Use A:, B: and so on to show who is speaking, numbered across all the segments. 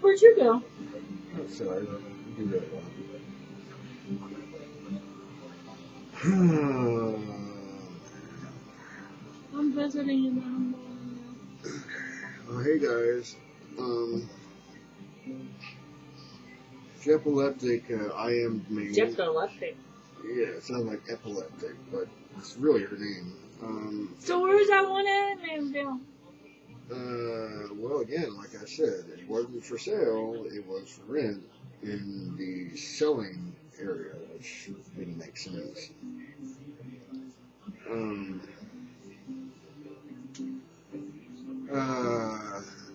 A: Where'd you go?
B: Outside. Do that
A: I'm visiting you now.
B: Hey guys. Epileptic, I am me.
A: Epileptic.
B: Yeah, it sounds like epileptic, but it's really her name.
A: So where's that one at, Mandel?
B: Well, again, like I said, it wasn't for sale, it was for rent in the selling area, which didn't make sense.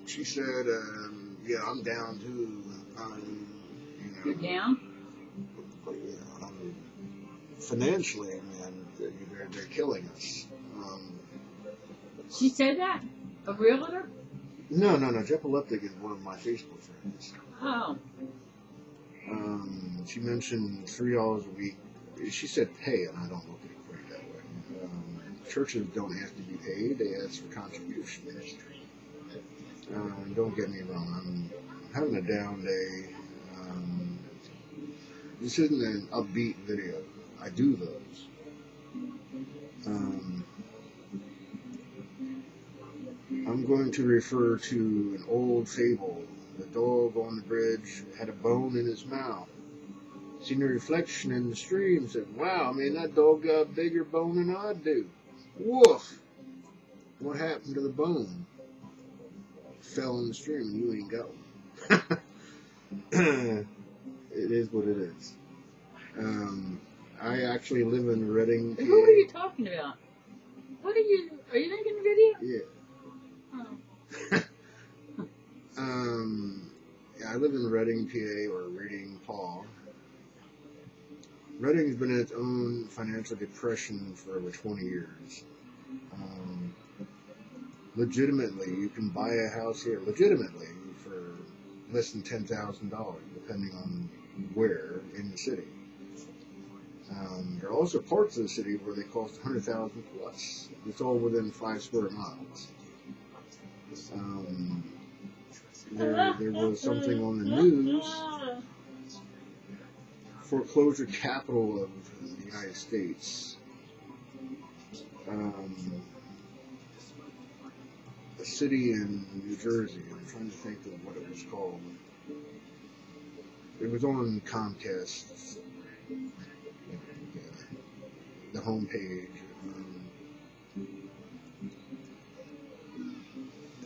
B: She said, yeah, I'm down too.
A: You're down?
B: Financially, man, they're killing us.
A: She said that? A realtor?
B: No. Epileptic is one of my Facebook friends.
A: Oh.
B: She mentioned $3 a week. She said pay, and I don't look at it quite that way. Churches don't have to be paid; they ask for contributions. Don't get me wrong; I'm having a down day. This isn't an upbeat video. I do those. I'm going to refer to an old fable. The dog on the bridge had a bone in his mouth. Seen a reflection in the stream. Said, "Wow, man, that dog got a bigger bone than I do." Woof! What happened to the bone? Fell in the stream. You ain't got one. It is what it is. I actually live in Reading.
A: Who are you talking about? Are you making a video?
B: Yeah.
A: Oh.
B: I live in Reading, PA, or Reading, PA. Reading's been in its own financial depression for over 20 years. Legitimately, you can buy a house here, legitimately, for less than $10,000, depending on where in the city. There are also parts of the city where they cost $100,000 plus. It's all within 5 square miles. There was something on the news. Foreclosure capital of the United States. A city in New Jersey. I'm trying to think of what it was called. It was on Comcast. The homepage.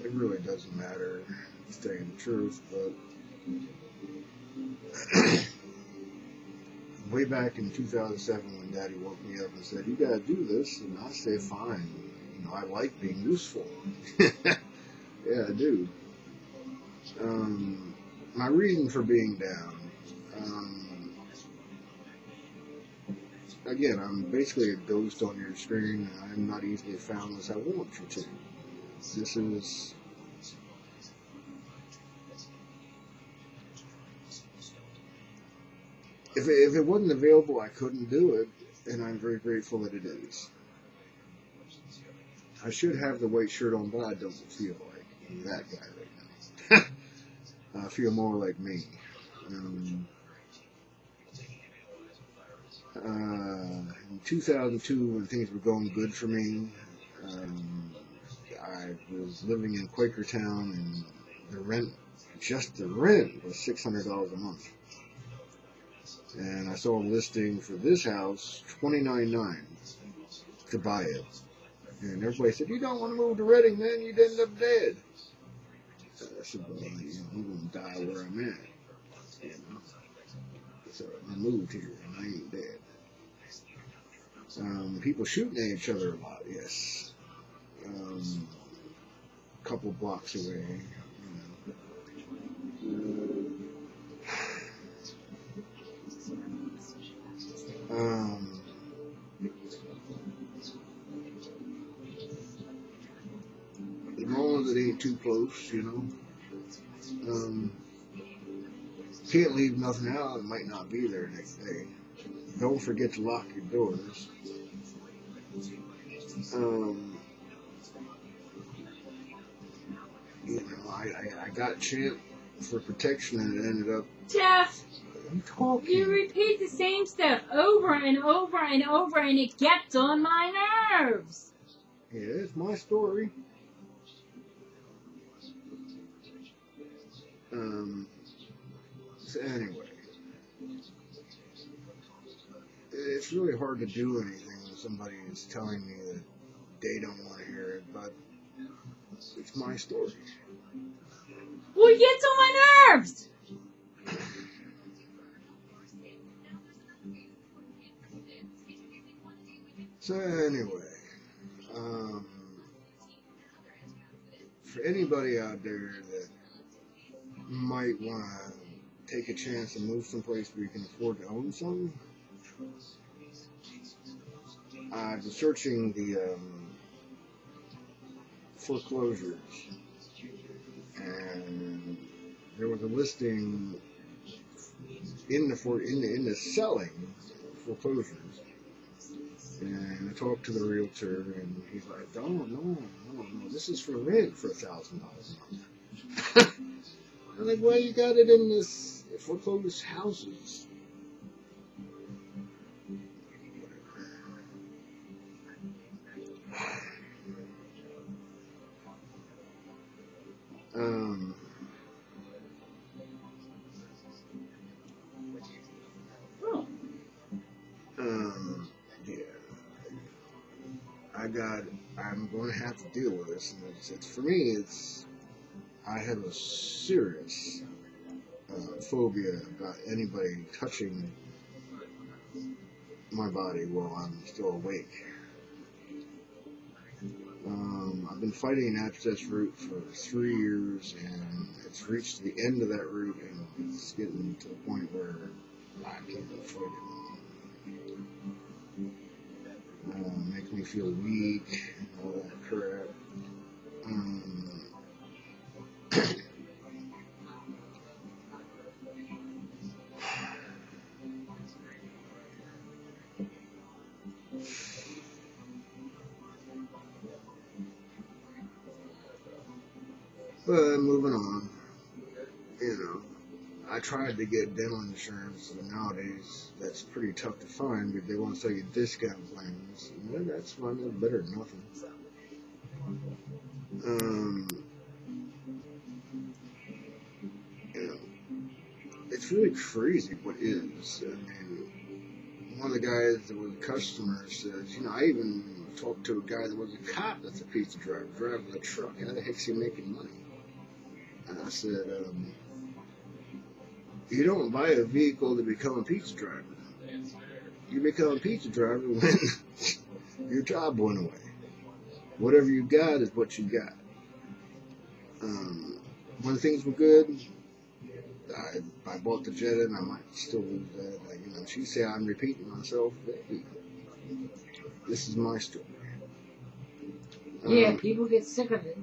B: It really doesn't matter, to tell you the truth, but way back in 2007 when Daddy woke me up and said, "You gotta do this," and I said, "Fine. You know, I like being useful." Yeah, I do. My reason for being down. Again, I'm basically a ghost on your screen, and I'm not easily found unless I want you to. This is... If it wasn't available, I couldn't do it, and I'm very grateful that it is. I should have the white shirt on, but I don't feel like that guy right now. I feel more like me. In 2002, when things were going good for me, I was living in Quakertown, and the rent was $600 a month. And I saw a listing for this house, $29,900 to buy it. And everybody said, "You don't want to move to Reading, man, you'd end up dead." I said, "Well, I'm going to die where I'm at." You know? So I moved here, and I ain't dead. People shooting at each other a lot, yes. A couple blocks away. As long as it ain't too close, you know. Can't leave nothing out, it might not be there next day. Don't forget to lock your doors. I got chant for protection and it ended up.
A: Jeff,
B: I'm talking.
A: you repeat the same stuff over and over and over, and it gets on my nerves.
B: Yeah, it's my story. So anyway, it's really hard to do anything when somebody is telling me that they don't want to hear it, but it's my story.
A: Well, it gets on my nerves.
B: So anyway, for anybody out there that might want to take a chance and move someplace where you can afford to own something, I was searching the foreclosures, and there was a listing in the selling foreclosures. And I talked to the realtor, and he's like, "Oh no, this is for rent for $1,000 a month." I'm like, "Well, you got it in this foreclosed houses." Yeah. I'm going to have to deal with this, and it's for me. I have a serious phobia about anybody touching my body while I'm still awake. I've been fighting an abscess root for 3 years, and it's reached the end of that root, and it's getting to the point where I can't fight it. Makes me feel weak and all that crap. But moving on, I tried to get dental insurance, and nowadays that's pretty tough to find, but they want to sell you discount plans. Well, that's fine, that's better than nothing. It's really crazy what is. I mean, one of the guys that was a customer says, I even talked to a guy that was a cop that's a pizza driver, driving a truck. How the heck's he making money? And I said, you don't buy a vehicle to become a pizza driver. You become a pizza driver when your job went away. Whatever you got is what you got. When things were good, I bought the Jetta, and I might still lose that. She say I'm repeating myself. Baby, this is my story.
A: Yeah, people get sick of it.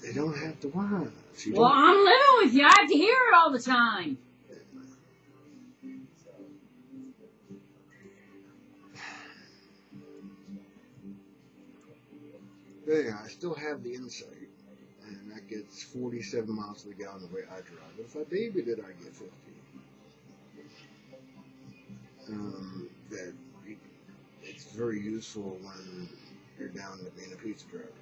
B: They don't have to watch.
A: Well, I'm living with you. I have to hear it all the time.
B: Yeah, I still have the insight, and that gets 47 miles to the gallon the way I drive. But if I babied it, I get 50. That it's very useful when you're down to being a pizza driver.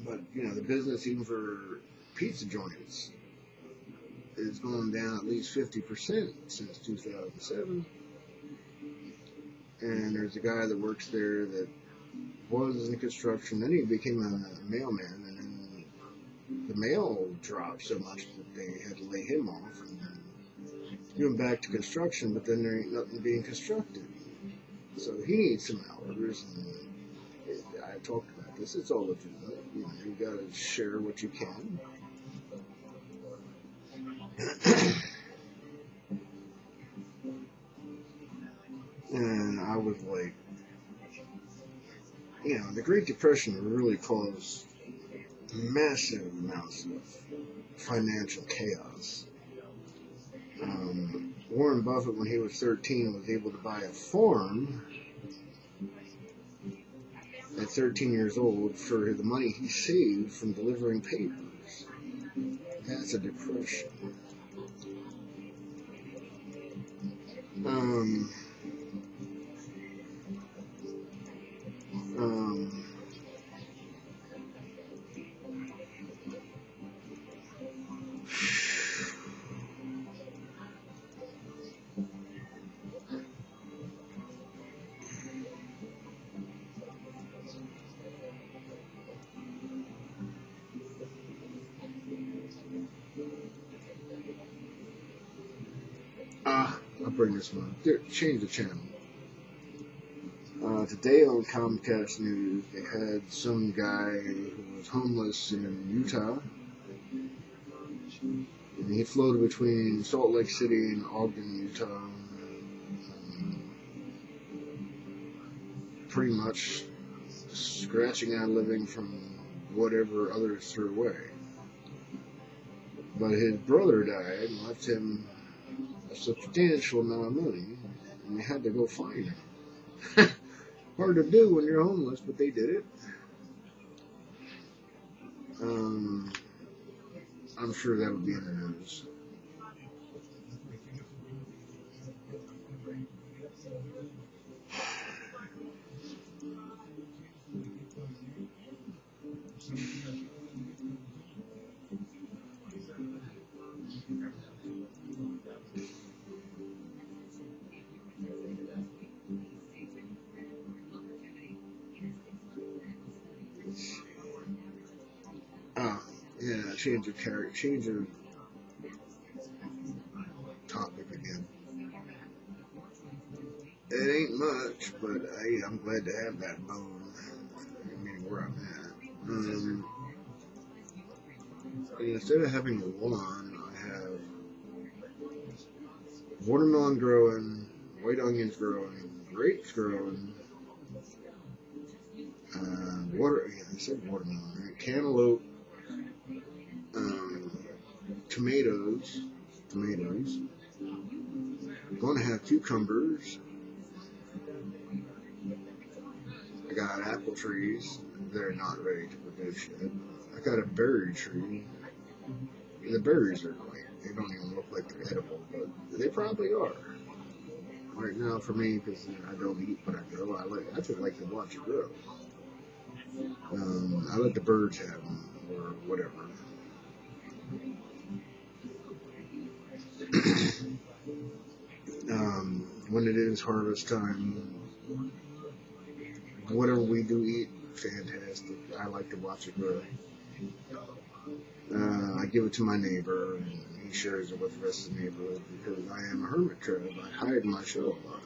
B: But the business, even for pizza joints, is going down at least 50% since 2007. And there's a guy that works there that was in construction, then he became a mailman, and then the mail dropped so much that they had to lay him off, and then he went back to construction, but then there ain't nothing being constructed. So he needs some hours, and I talked about this. It's all legitimate. You gotta share what you can. And I was like, the Great Depression really caused massive amounts of financial chaos. Warren Buffett, when he was 13, was able to buy a farm at 13 years old for the money he saved from delivering papers. That's a depression. I'll bring this one. Change the channel. Today on Comcast News, they had some guy who was homeless in Utah. And he floated between Salt Lake City and Ogden, Utah. Pretty much scratching out a living from whatever others threw away. But his brother died and left him a substantial amount of money, and they had to go find him. Hard to do when you're homeless, but they did it. I'm sure that'll be in the news. Yeah, change your topic again. It ain't much, but I'm glad to have that bone. I mean, where I'm at. Instead of having a lawn, I have watermelon growing, white onions growing, grapes growing, I said watermelon, right? Cantaloupe, tomatoes. I'm going to have cucumbers. I got apple trees. They're not ready to produce yet. I got a berry tree. The berries are like, they don't even look like they're edible, but they probably are. Right now, for me, because I don't eat what I grow, I just like to watch it grow. I let the birds have them, or whatever. When it is harvest time, whatever we do eat, fantastic. I like to watch it grow. I give it to my neighbor, and he shares it with the rest of the neighborhood because I am a hermit crab. I hide my show a lot.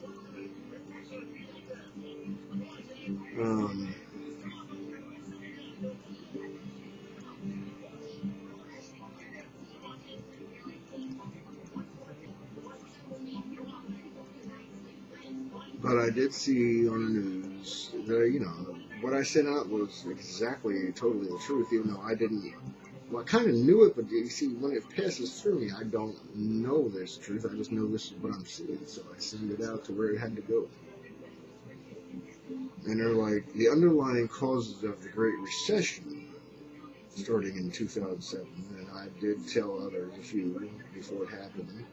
B: But I did see on the news that, what I sent out was exactly, totally the truth, even though I didn't, well, I kind of knew it, but you see, when it passes through me, I don't know this truth. I just know this is what I'm seeing, so I send it out to where it had to go. And they're like, the underlying causes of the Great Recession, starting in 2007, and I did tell others a few before it happened.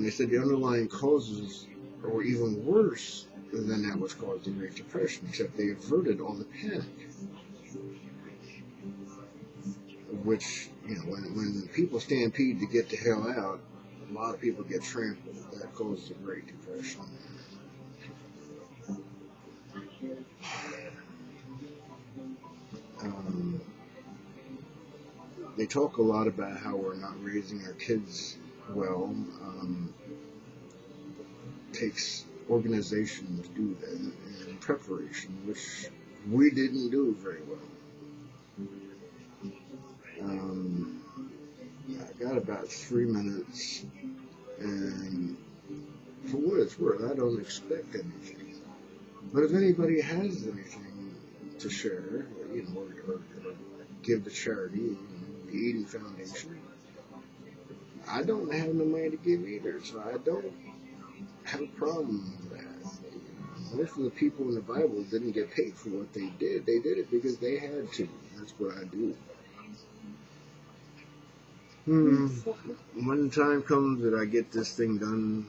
B: They said the underlying causes were even worse than that which caused the Great Depression, except they averted all the panic. Which, when people stampede to get the hell out, a lot of people get trampled. That caused the Great Depression. They talk a lot about how we're not raising our kids well. Takes organization to do that and preparation, which we didn't do very well. I got about 3 minutes, and for what it's worth, I don't expect anything. But if anybody has anything to share, or give to charity, the Eden Foundation, I don't have no money to give either, so I don't have a problem with that. Most of the people in the Bible didn't get paid for what they did. They did it because they had to. That's what I do. When the time comes that I get this thing done,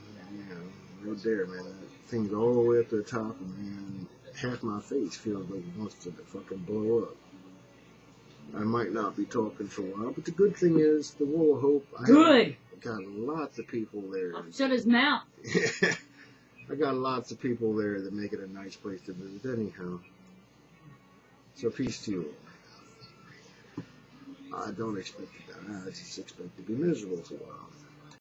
B: right there, man, that thing's all the way up to the top, and man, half my face feels like it wants to fucking blow up. I might not be talking for a while, but the good thing is, the Wall of Hope, I got lots of people there.
A: Shut his mouth.
B: I got lots of people there that make it a nice place to visit anyhow. So peace to you all. I don't expect to die. I just expect to be miserable for a while.